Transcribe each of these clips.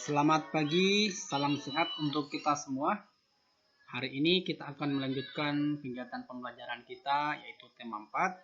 Selamat pagi, salam sehat untuk kita semua. Hari ini kita akan melanjutkan kegiatan pembelajaran kita, yaitu tema 4,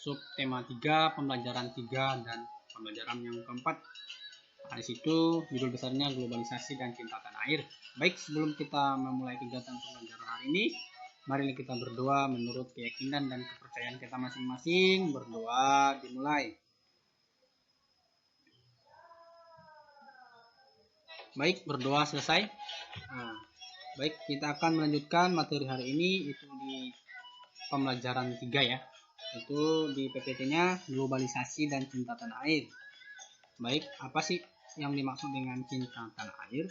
subtema 3, pembelajaran 3, dan pembelajaran yang keempat. Di situ judul besarnya globalisasi dan cinta tanah air. Baik, sebelum kita memulai kegiatan pembelajaran hari ini, mari kita berdoa menurut keyakinan dan kepercayaan kita masing-masing. Berdoa dimulai. Baik, berdoa selesai. Baik, kita akan melanjutkan materi hari ini, itu di pembelajaran 3 ya. Itu di PPT-nya globalisasi dan cinta tanah air. Baik, apa sih yang dimaksud dengan cinta tanah air?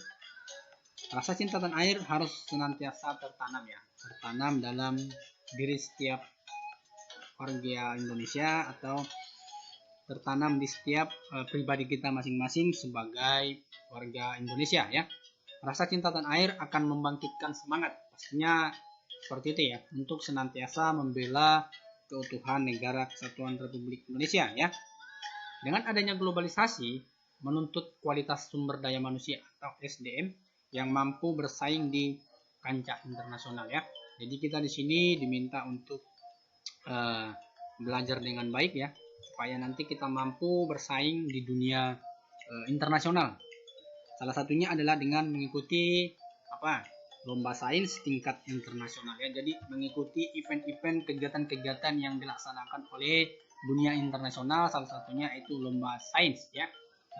Rasa cinta tanah air harus senantiasa tertanam ya. Tertanam dalam diri setiap warga Indonesia atau tertanam di setiap pribadi kita masing-masing sebagai warga Indonesia ya. Rasa cinta tanah air akan membangkitkan semangat, pastinya seperti itu ya, untuk senantiasa membela keutuhan negara kesatuan Republik Indonesia ya. Dengan adanya globalisasi menuntut kualitas sumber daya manusia atau SDM yang mampu bersaing di kancah internasional ya. Jadi kita di sini diminta untuk belajar dengan baik ya, supaya nanti kita mampu bersaing di dunia internasional. Salah satunya adalah dengan mengikuti lomba sains tingkat internasional ya. Jadi mengikuti event-event, kegiatan-kegiatan yang dilaksanakan oleh dunia internasional, salah satunya itu lomba sains ya.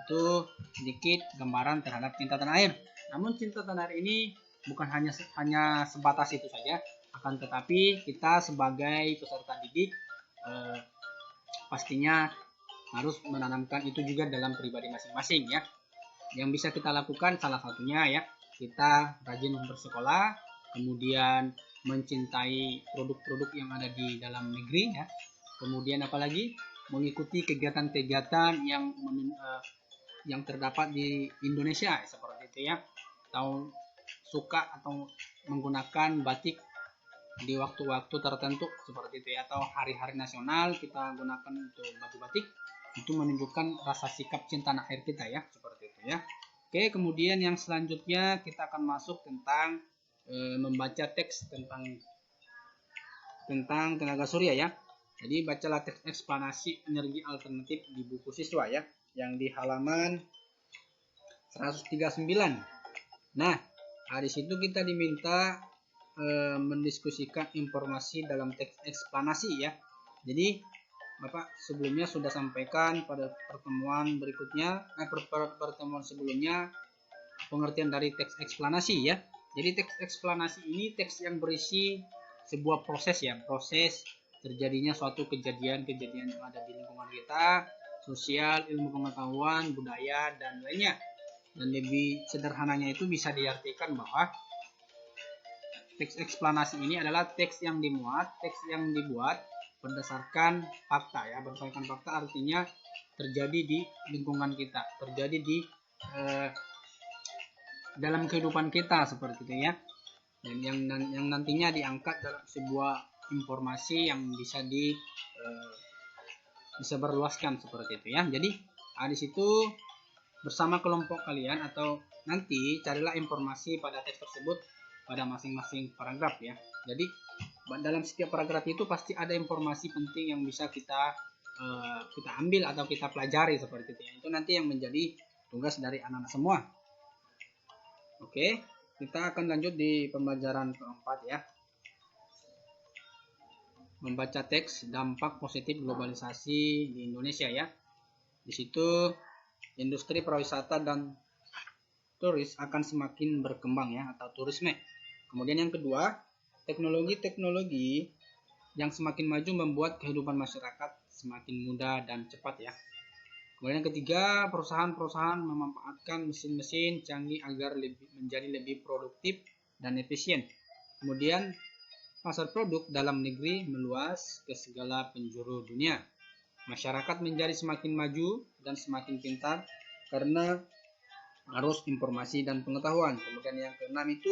Itu sedikit gambaran terhadap cinta tanah air. Namun cinta tanah air ini bukan hanya sebatas itu saja, akan tetapi kita sebagai peserta didik pastinya harus menanamkan itu juga dalam pribadi masing-masing ya. Yang bisa kita lakukan salah satunya ya, kita rajin bersekolah, kemudian mencintai produk-produk yang ada di dalam negeri ya. Kemudian apalagi mengikuti kegiatan-kegiatan yang terdapat di Indonesia seperti itu ya. Atau suka atau menggunakan batik di waktu-waktu tertentu seperti itu ya, atau hari-hari nasional kita gunakan untuk baju batik, itu menunjukkan rasa sikap cinta tanah air kita ya, seperti itu ya. Oke, kemudian yang selanjutnya kita akan masuk tentang membaca teks tentang tenaga surya ya. Jadi bacalah teks eksplanasi energi alternatif di buku siswa ya, yang di halaman 139. Nah, di situ kita diminta mendiskusikan informasi dalam teks eksplanasi ya. Jadi Bapak sebelumnya sudah sampaikan pada pertemuan berikutnya, pertemuan sebelumnya, pengertian dari teks eksplanasi ya. Jadi teks eksplanasi ini teks yang berisi sebuah proses ya, proses terjadinya suatu kejadian-kejadian yang ada di lingkungan kita, sosial, ilmu pengetahuan, budaya, dan lainnya. Dan lebih sederhananya itu bisa diartikan bahwa teks eksplanasi ini adalah teks yang dibuat berdasarkan fakta ya. Berdasarkan fakta artinya terjadi di lingkungan kita, terjadi di dalam kehidupan kita seperti itu ya. Dan yang nantinya diangkat dalam sebuah informasi yang bisa berluaskan seperti itu ya. Jadi di situ bersama kelompok kalian atau nanti carilah informasi pada teks tersebut pada masing-masing paragraf ya. Jadi dalam setiap paragraf itu pasti ada informasi penting yang bisa kita ambil atau kita pelajari seperti itu ya. Itu nanti yang menjadi tugas dari anak-anak semua. Oke, kita akan lanjut di pembelajaran keempat ya. Membaca teks dampak positif globalisasi di Indonesia ya. Di situ industri pariwisata dan turis akan semakin berkembang ya, atau turisme. Kemudian yang kedua, teknologi-teknologi yang semakin maju membuat kehidupan masyarakat semakin mudah dan cepat ya. Kemudian yang ketiga, perusahaan-perusahaan memanfaatkan mesin-mesin canggih agar menjadi lebih produktif dan efisien. Kemudian pasar produk dalam negeri meluas ke segala penjuru dunia. Masyarakat menjadi semakin maju dan semakin pintar karena arus informasi dan pengetahuan. Kemudian yang keenam itu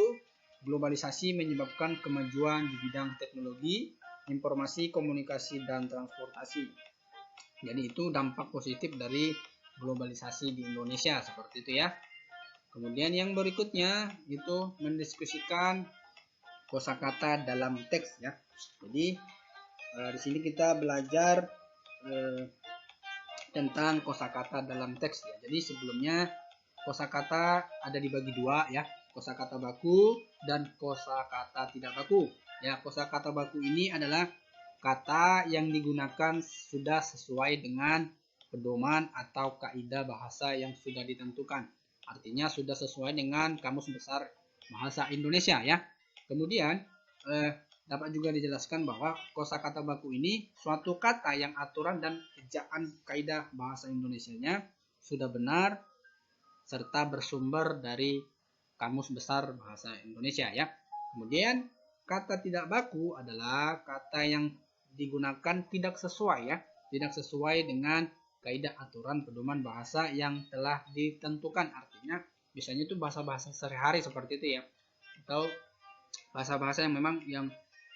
globalisasi menyebabkan kemajuan di bidang teknologi, informasi, komunikasi, dan transportasi. Jadi itu dampak positif dari globalisasi di Indonesia seperti itu ya. Kemudian yang berikutnya itu mendiskusikan kosakata dalam teks ya. Jadi di sini kita belajar tentang kosakata dalam teks ya. Jadi sebelumnya kosakata ada dibagi dua ya, kosakata baku dan kosakata tidak baku. Ya, kosakata baku ini adalah kata yang digunakan sudah sesuai dengan pedoman atau kaidah bahasa yang sudah ditentukan. Artinya sudah sesuai dengan Kamus Besar Bahasa Indonesia ya. Kemudian dapat juga dijelaskan bahwa kosakata baku ini suatu kata yang aturan dan ejaan kaidah bahasa Indonesianya sudah benar serta bersumber dari Kamus Besar Bahasa Indonesia ya. Kemudian kata tidak baku adalah kata yang digunakan tidak sesuai ya, tidak sesuai dengan kaidah aturan pedoman bahasa yang telah ditentukan. Artinya biasanya itu bahasa-bahasa sehari-hari seperti itu ya, atau bahasa-bahasa yang memang yang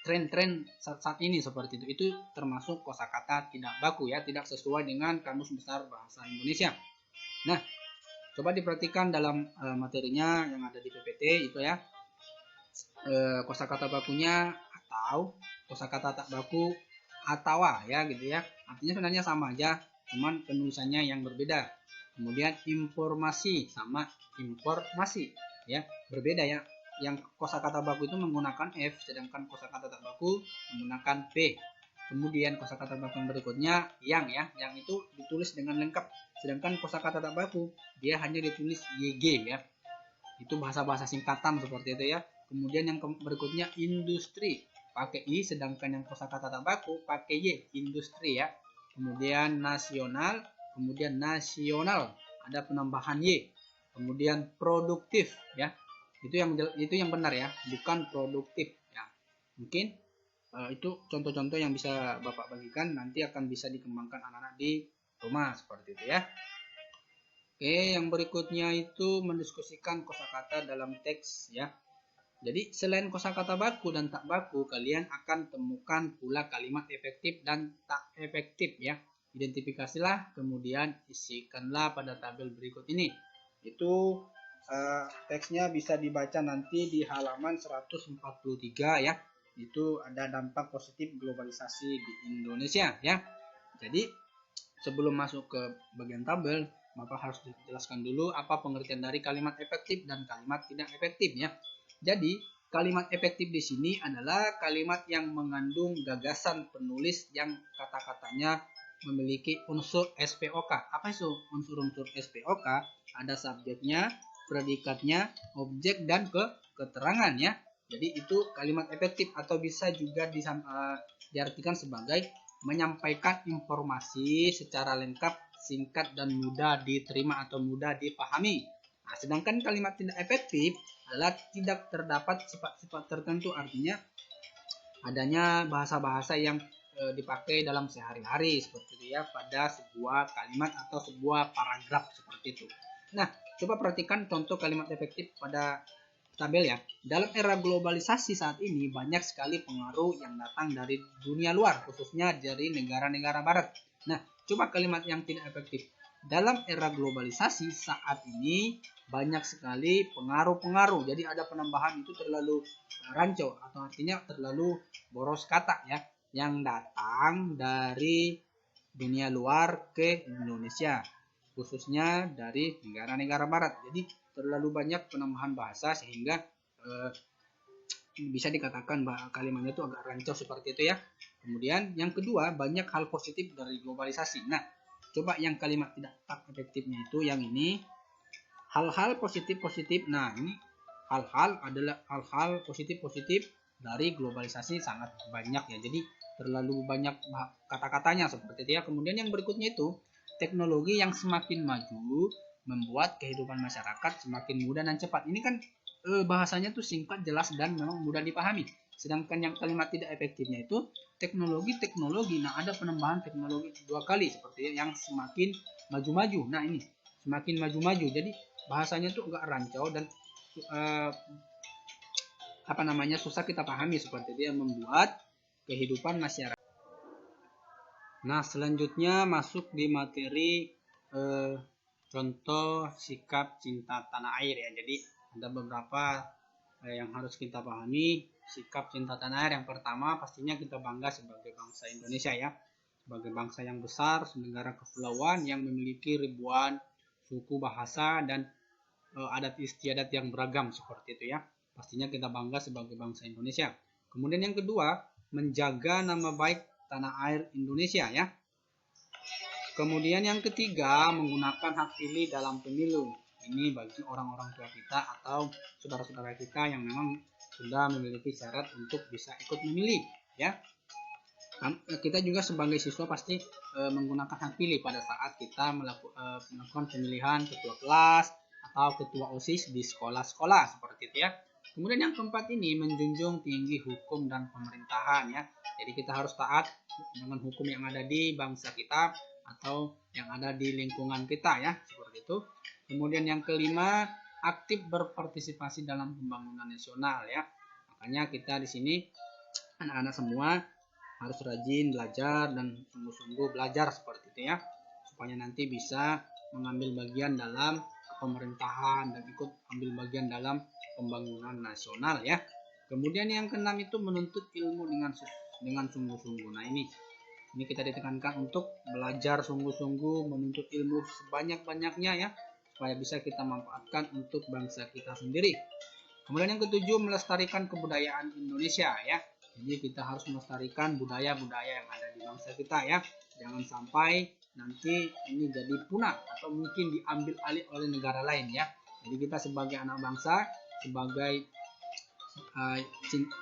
tren-tren saat ini seperti itu termasuk kosakata tidak baku ya, tidak sesuai dengan Kamus Besar Bahasa Indonesia. Nah, coba diperhatikan dalam materinya yang ada di PPT itu ya, kosakata bakunya atau, kosakata tak baku atawa ya gitu ya. Artinya sebenarnya sama aja, cuman penulisannya yang berbeda. Kemudian informasi sama informasi ya, berbeda ya. Yang kosakata baku itu menggunakan F, sedangkan kosakata tak baku menggunakan P. Kemudian kosakata baku yang berikutnya yang ya, yang itu ditulis dengan lengkap. Sedangkan kosakata tak baku dia hanya ditulis YG ya. Itu bahasa-bahasa singkatan seperti itu ya. Kemudian yang berikutnya industri pakai I, sedangkan yang kosakata tak baku pakai Y, industri ya. Kemudian nasional, kemudian nasional ada penambahan Y. Kemudian produktif ya. Itu yang benar ya, bukan produktif ya. Mungkin itu contoh-contoh yang bisa Bapak bagikan, nanti akan bisa dikembangkan anak-anak di rumah seperti itu ya. Oke, yang berikutnya itu mendiskusikan kosakata dalam teks ya. Jadi selain kosakata baku dan tak baku, kalian akan temukan pula kalimat efektif dan tak efektif ya. Identifikasilah, kemudian isikanlah pada tabel berikut ini. Itu teksnya bisa dibaca nanti di halaman 143 ya. Itu ada dampak positif globalisasi di Indonesia ya. Jadi sebelum masuk ke bagian tabel, Bapak harus dijelaskan dulu apa pengertian dari kalimat efektif dan kalimat tidak efektif ya. Jadi kalimat efektif di sini adalah kalimat yang mengandung gagasan penulis yang kata-katanya memiliki unsur SPOK. Apa itu unsur-unsur SPOK? Ada subjeknya, predikatnya, objek, dan keterangan ya. Jadi itu kalimat efektif, atau bisa juga diartikan sebagai menyampaikan informasi secara lengkap, singkat, dan mudah diterima atau mudah dipahami. Nah, sedangkan kalimat tidak efektif adalah tidak terdapat sifat-sifat tertentu, artinya adanya bahasa-bahasa yang dipakai dalam sehari-hari seperti itu ya, pada sebuah kalimat atau sebuah paragraf seperti itu. Nah, coba perhatikan contoh kalimat efektif pada tabel ya. Dalam era globalisasi saat ini banyak sekali pengaruh yang datang dari dunia luar, khususnya dari negara-negara barat. Nah, coba kalimat yang tidak efektif. Dalam era globalisasi saat ini banyak sekali pengaruh-pengaruh. Jadi ada penambahan itu terlalu rancu, atau artinya terlalu boros kata ya, yang datang dari dunia luar ke Indonesia, khususnya dari negara-negara barat. Jadi terlalu banyak penambahan bahasa sehingga bisa dikatakan bahwa kalimatnya itu agak rancau seperti itu ya. Kemudian yang kedua, banyak hal positif dari globalisasi. Nah, coba yang kalimat tidak efektifnya itu yang ini, hal-hal positif-positif. Nah, ini hal-hal adalah hal-hal positif-positif dari globalisasi sangat banyak ya. Jadi terlalu banyak kata-katanya seperti itu ya. Kemudian yang berikutnya itu, teknologi yang semakin maju membuat kehidupan masyarakat semakin mudah dan cepat. Ini kan bahasanya tuh singkat, jelas, dan memang mudah dipahami. Sedangkan yang kalimat tidak efektifnya itu teknologi. Nah, ada penambahan teknologi dua kali seperti yang semakin maju-maju. Nah, ini semakin maju-maju. Jadi bahasanya tuh agak rancau dan susah kita pahami seperti dia, membuat kehidupan masyarakat. Nah, selanjutnya masuk di materi contoh sikap cinta tanah air ya. Jadi ada beberapa yang harus kita pahami. Sikap cinta tanah air yang pertama, pastinya kita bangga sebagai bangsa Indonesia ya, sebagai bangsa yang besar, negara kepulauan yang memiliki ribuan suku, bahasa, dan adat istiadat yang beragam seperti itu ya. Pastinya kita bangga sebagai bangsa Indonesia. Kemudian yang kedua, menjaga nama baik tanah air Indonesia ya. Kemudian yang ketiga, menggunakan hak pilih dalam pemilu. Ini bagi orang-orang tua kita atau saudara-saudara kita yang memang sudah memiliki syarat untuk bisa ikut memilih ya. Kita juga sebagai siswa pasti menggunakan hak pilih pada saat kita melakukan pemilihan ketua kelas atau ketua OSIS di sekolah-sekolah seperti itu ya. Kemudian yang keempat ini, menjunjung tinggi hukum dan pemerintahan ya. Jadi kita harus taat dengan hukum yang ada di bangsa kita atau yang ada di lingkungan kita ya, seperti itu. Kemudian yang kelima, aktif berpartisipasi dalam pembangunan nasional ya. Makanya kita di sini anak-anak semua harus rajin belajar dan sungguh-sungguh belajar seperti itu ya, supaya nanti bisa mengambil bagian dalam pemerintahan dan ikut ambil bagian dalam pembangunan nasional ya. Kemudian yang keenam itu menuntut ilmu dengan sungguh-sungguh. Nah ini kita ditekankan untuk belajar sungguh-sungguh, menuntut ilmu sebanyak-banyaknya ya, supaya bisa kita manfaatkan untuk bangsa kita sendiri. Kemudian yang ketujuh, melestarikan kebudayaan Indonesia ya. Jadi kita harus melestarikan budaya-budaya yang ada di bangsa kita ya. Jangan sampai nanti ini jadi punah atau mungkin diambil alih oleh negara lain ya. Jadi kita sebagai anak bangsa, sebagai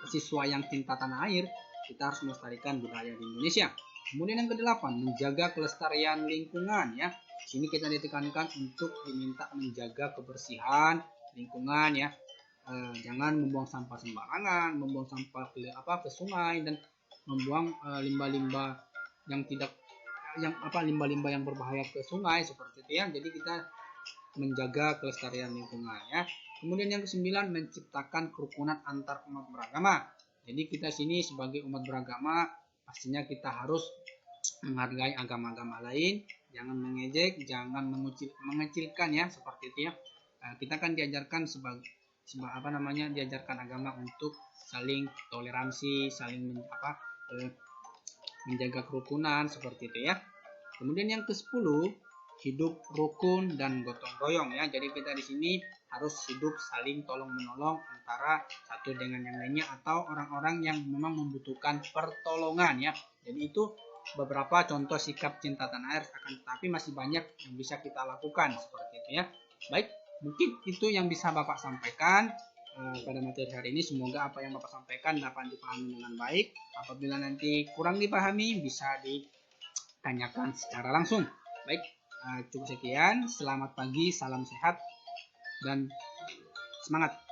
siswa yang cinta tanah air, kita harus melestarikan budaya di Indonesia. Kemudian yang kedelapan, menjaga kelestarian lingkungan ya. Sini kita ditekankan untuk diminta menjaga kebersihan lingkungan ya. Jangan membuang sampah sembarangan, membuang sampah ke sungai, dan membuang limbah-limbah limbah-limbah yang berbahaya ke sungai seperti itu ya. Jadi kita menjaga kelestarian lingkungan ya. Kemudian yang kesembilan, menciptakan kerukunan antar umat beragama. Jadi kita sini sebagai umat beragama pastinya kita harus menghargai agama-agama lain, jangan mengejek, jangan mengecilkan ya, seperti itu ya. Kita kan diajarkan diajarkan agama untuk saling toleransi, saling menjaga kerukunan seperti itu ya. Kemudian yang ke-10, hidup rukun dan gotong royong ya. Jadi kita di sini harus hidup saling tolong menolong antara satu dengan yang lainnya atau orang-orang yang memang membutuhkan pertolongan ya. Jadi itu beberapa contoh sikap cinta tanah air, akan tetapi masih banyak yang bisa kita lakukan seperti itu ya. Baik, mungkin itu yang bisa Bapak sampaikan pada materi hari ini. Semoga apa yang Bapak sampaikan dapat dipahami dengan baik. Apabila nanti kurang dipahami, bisa ditanyakan secara langsung. Baik, cukup sekian. Selamat pagi, salam sehat, dan semangat.